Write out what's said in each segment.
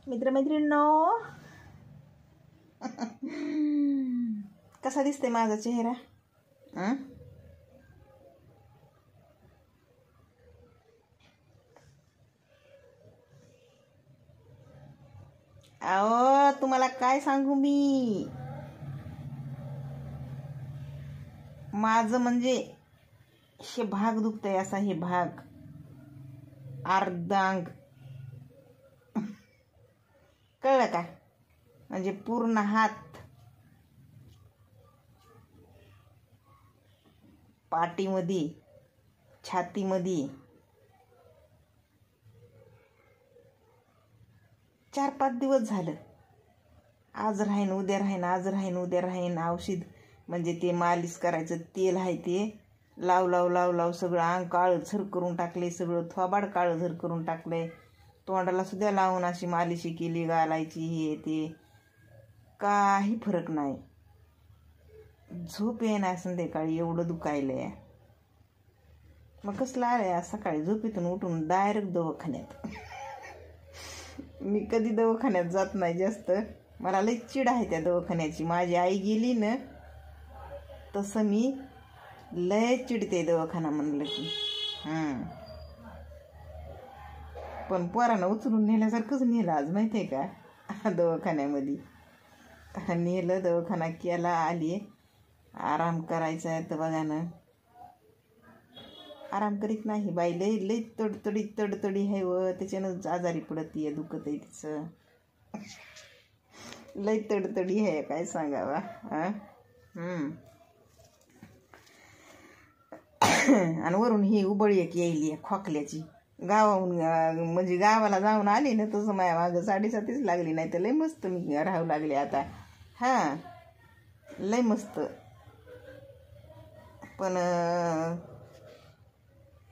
मित्रमैत्रिणींनो, कसा दिसते माझा चेहरा? अहो तुम्हाला काय सांगू मी, माझं म्हणजे हे भाग दुखतंय, असा हे भाग अर्धांग, कळलं का? म्हणजे पूर्ण हात, पाठीमध्ये, छातीमध्ये 4-5 दिवस झालं. आज राहीन उद्या राहीन, आज राहीन उद्या राहीन. औषध म्हणजे ते मालिश करायचं तेल आहे, ते लाव लाव लाव लाव सगळं अंग काळं झर करून टाकले, सगळं थोबाड काळं झर करून टाकले. तोंडाला सुद्धा लावून अशी मालिशी केली, घालायची हे ते, काही फरक नाही. झोप येणार संध्याकाळी, एवढं दुखायलंय. मग कसलं आलंय सकाळी झोपेतून उठून डायरेक्ट दवाखान्यात. मी कधी दवाखान्यात जात नाही जास्त, मला लई चिड आहे त्या दवाखान्याची. माझी आई गेली ना तसं मी लय चिडते दवाखाना म्हणलं की. पण पोरानं उचलून नेल्यासारखंच नेलं आज, माहिती आहे का? दवाखान्यामध्ये नेलं, दवाखाना केला, आली. आराम करायचा आहे तर बघा ना, आराम करीत नाही बाई. लई लई तडतडी आहे व त्याच्यानं आजारी पडत आहे, दुखत आहे तिचं. लई तडतडी आहे, काय सांगावा. आणि वरून ही उबळी एक यायली खोकल्याची. गावाहून म्हणजे गावाला जाऊन आली ना तसं माझ्या मागं 7:30 लागली. नाही तर लई मस्त मी राहू लागले आता. लई मस्त. पण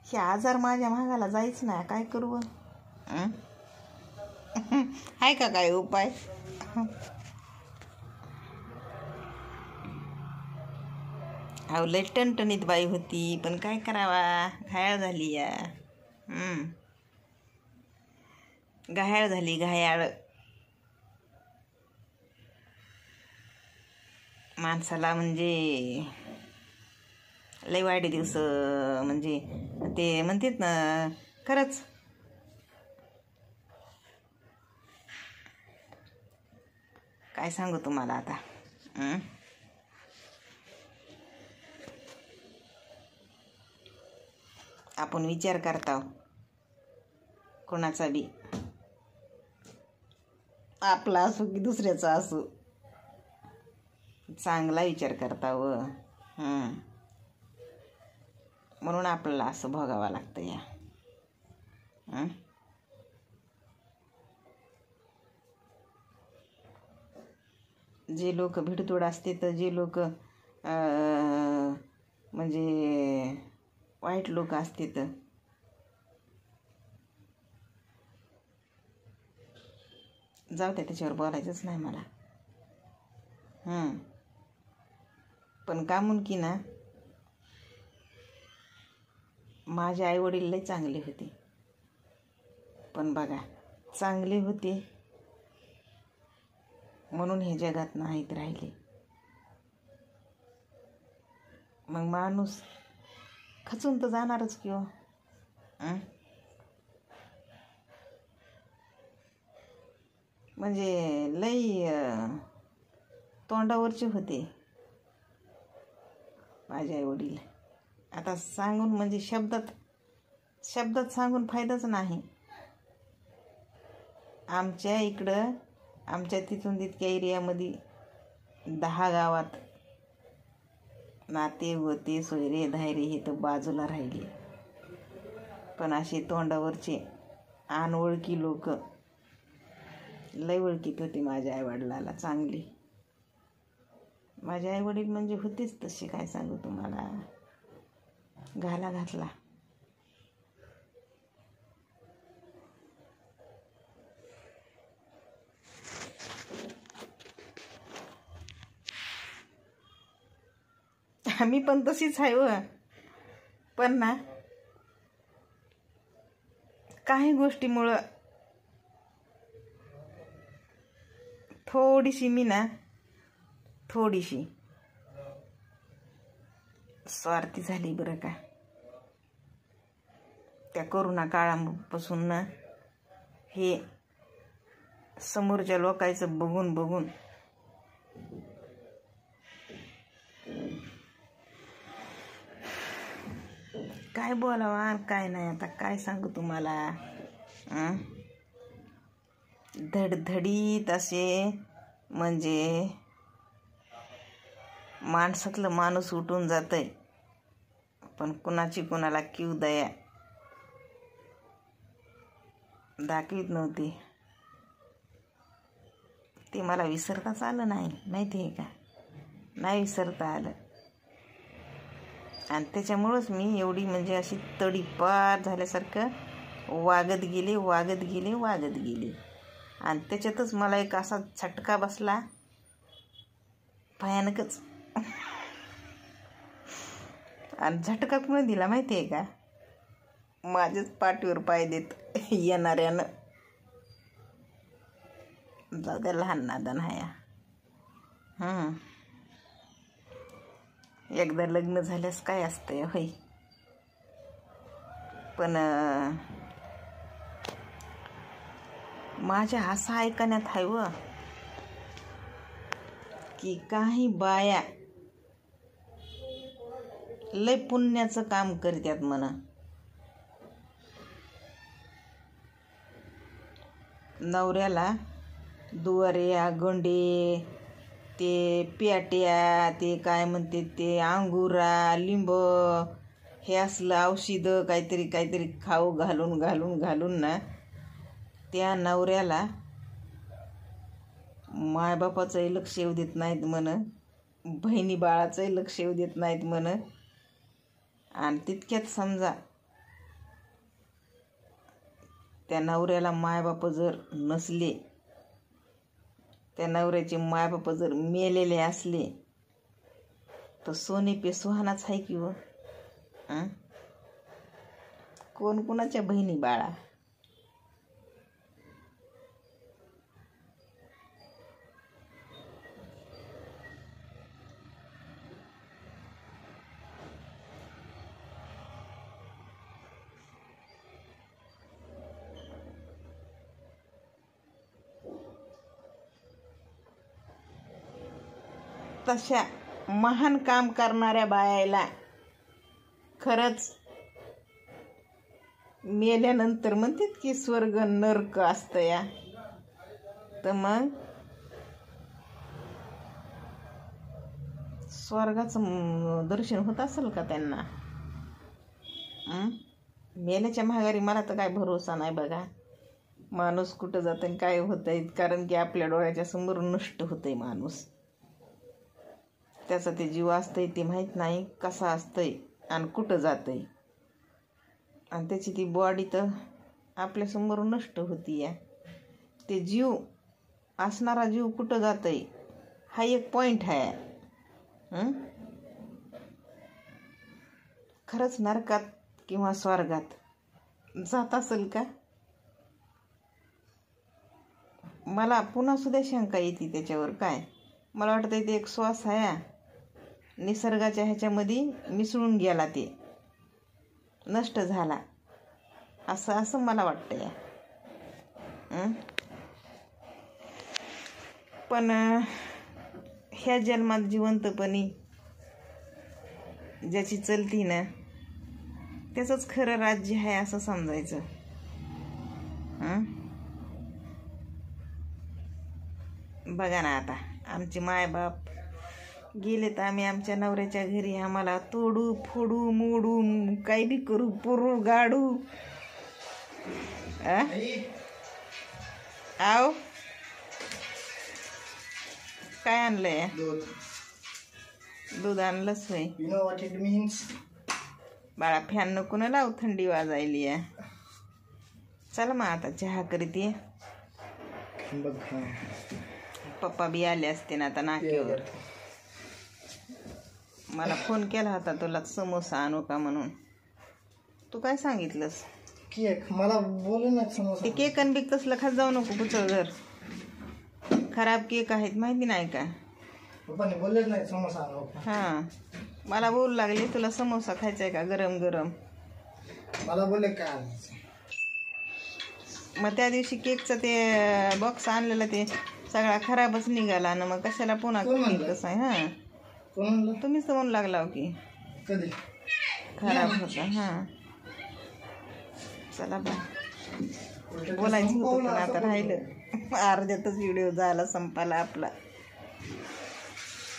हे आजार माझ्या मागाला जायच ना, काय करू? आहे का काय उपाय? अहो लई टणटणीत बाई होती, पण काय करावा, घायाळ झाली या. घायाळ झाली, घायाळ. माणसाला म्हणजे लई वाईट दिवस, म्हणजे ते म्हणतात ना, खरंच काय सांगू तुम्हाला आता. आपण विचार करताव कोणाचा बी, आपला असो की दुसऱ्याचा असो, चांगला विचार करताव. म्हणून आपल्याला असं भोगावं लागतं या. जे लोक भिडतोड असते, तर जे लोक म्हणजे वाईट लोक असते, तर जाऊ द्या, त्याच्यावर बोलायचंच नाही मला. पण कामून की ना, माझे आईवडील लई चांगले होते. पण बघा, चांगले होते म्हणून हे जगात नाहीत राहिले. मग माणूस खचून तर जाणारच किंवा. म्हणजे लई तोंडावरचे होते माझे आईवडील. आता सांगून म्हणजे शब्दात सांगून फायदाच नाही. आमच्या इकडं, आमच्या तिथून तितक्या एरियामध्ये 10 गावात नाते होते, सोयरे धायरे हे तर बाजूला राहिले. पण असे तोंडावरचे अनओळखी लोक लय ओळखीत होती माझ्या आईवडिलाला चांगली. माझे आईवडील म्हणजे होतेच तसे, काय सांगू तुम्हाला. घाला घातला. मी पण तशीच आहे व. पण ना काही गोष्टीमुळं थोडीशी मी ना थोडीशी स्वार्थी झाली बरं का. त्या कोरोना काळापासून ना हे समोरच्या लोकांचं बघून बघून काय बोलावा काय नाही. आता काय सांगू तुम्हाला. धडधडीत असे म्हणजे माणसातलं माणूस उठून जातंय, पण कुणाची कुणाला कीव दया दाखवीत नव्हती. ते मला विसरताच आलं नाही, माहिती आहे का. नाही विसरता आलं. आणि त्याच्यामुळंच मी एवढी म्हणजे अशी तडीपार झाल्यासारखं वागत गेले. आणि त्याच्यातच मला एक असा झटका बसला भयानकच. आणि झटका कुणी दिला माहिती आहे का. माझ्याच पाठीवर पाय देत येणाऱ्यानं. जाऊ द्या, लहान नादान हाया. एकदा लग्न झाल्यास काय असतंय होय. पण माझ्या असं ऐकण्यात आहे व की काही बाया लय पुण्याचं काम करतात म्हणा. नवऱ्याला दुवाऱ्या गंडे ते प्याट्या ते काय म्हणते ते अंगुरा लिंब हे असलं औषधं काहीतरी खाऊ घालून ना त्या नवऱ्याला मायबापाचंही लक्ष येऊ देत नाहीत म्हण, बहिणी बाळाचंही लक्ष येऊ देत नाहीत म्हण. आणि तितक्यात समजा त्या नवऱ्याला मायबाप जर नसले, त्या नवऱ्याचे मायबाप जर मेलेले असले तर सोने पे सुहानाच आहे की व. कोण कोणाच्या बहिणी बाळा. तशा महान काम करणाऱ्या बायाला खरंच मेल्यानंतर म्हणतात की स्वर्ग नरक असतं या. तर मग स्वर्गाचं दर्शन होत असेल का त्यांना. मेल्याच्या माघारी मला तर काय भरोसा नाही बघा. माणूस कुठं जातं आणि काय होतंय, कारण की आपल्या डोळ्याच्या समोर नष्ट होतंय माणूस. त्याचा ते जीव असतंय ते माहीत नाही कसा असतंय आणि कुठं जातंय. आणि त्याची ती बॉडी तर आपल्यासमोर नष्ट होती या. ते जीव असणारा जीव कुठं जातंय हा एक पॉईंट आहे. खरंच नरकात किंवा स्वर्गात जात असेल का. मला पुन्हा सुद्धा शंका येते त्याच्यावर. काय मला वाटतं ते एक श्वास आहे निसर्गाच्या ह्याच्यामध्ये मिसळून गेला, ते नष्ट झाला असं मला वाटतं या. पण ह्या जन्मात जिवंतपणी ज्याची चलती ना त्याचंच खरं राज्य आहे असं समजायचं. बघा ना आता आमचे मायबाप गेले तर आम्ही आमच्या नवऱ्याच्या घरी आम्हाला तोडू फोडू मोडू काही बी करू पुरू गाडू. आव काय आणलंय. दूध आणलंच होय. बाळा फॅन नको ना लावू, थंडी वाजायली आहे. चला मग आता चहा करीत. पप्पा बी आले असते ना आता नाक्यावर. मला फोन केला होता तुला समोसा आणू का म्हणून. तू काय सांगितलंस. केक मला बोलू ना समोसा. ते केक आणि बिक तसलं खात जाऊ नको कुचळ घर. खराब केक आहेत माहिती नाही का? पप्पाने बोललेच नाही समोसा आणा. हां, मला बोलू लागले तुला समोसा खायचा आहे का गरम गरम. मला बोलले काय आणायचं. मग त्या दिवशी केकचं ते बॉक्स आणलेलं ते सगळा खराबच निघाला ना, मग कशाला पुन्हा केक कसं आहे. हां, कोण म्हणलं? तुम्हीच तर म्हणू लागला हो की कधी खराब होता. हां, चला बाय. बोलायचं होतं पण आता राहिलं. अर्ध्यातच व्हिडिओ झाला संपाला आपला.